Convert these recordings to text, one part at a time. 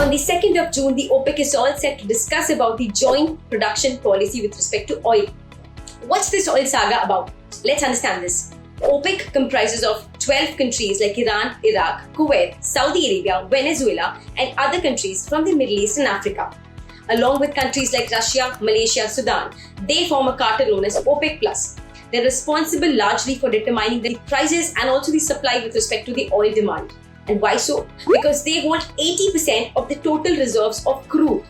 On the 2nd of June, the OPEC is all set to discuss about the joint production policy with respect to oil. What's this oil saga about? Let's understand this. OPEC comprises of 12 countries like Iran, Iraq, Kuwait, Saudi Arabia, Venezuela, and other countries from the Middle East and Africa. Along with countries like Russia, Malaysia, Sudan, they form a cartel known as OPEC+. They're responsible largely for determining the prices and also the supply with respect to the oil demand. And why so? Because they hold 80% of the total reserves of crude,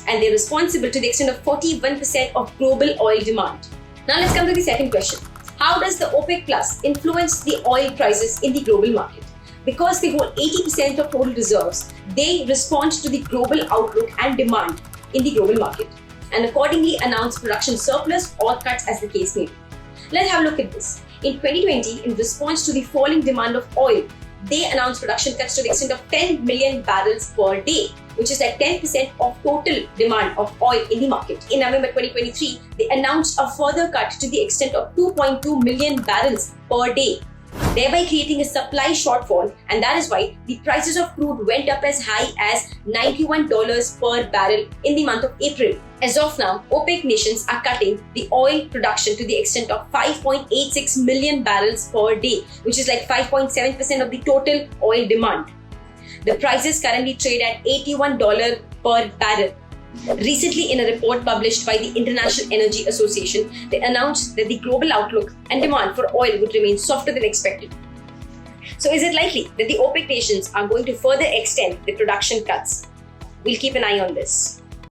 and they're responsible to the extent of 41% of global oil demand. Now let's come to the second question. How does the OPEC Plus influence the oil prices in the global market? Because they hold 80% of total reserves, they respond to the global outlook and demand in the global market, and accordingly announce production surplus or cuts as the case may be. Let's have a look at this. In 2020, in response to the falling demand of oil, they announced production cuts to the extent of 10 million barrels per day, which is like 10% of total demand of oil in the market. In November 2023, they announced a further cut to the extent of 2.2 million barrels per day, thereby creating a supply shortfall, and that is why the prices of crude went up as high as $91 per barrel in the month of April. As of now, OPEC nations are cutting the oil production to the extent of 5.86 million barrels per day, which is like 5.7% of the total oil demand. The prices currently trade at $81 per barrel. Recently, in a report published by the International Energy Association, they announced that the global outlook and demand for oil would remain softer than expected. So is it likely that the OPEC nations are going to further extend the production cuts? We'll keep an eye on this.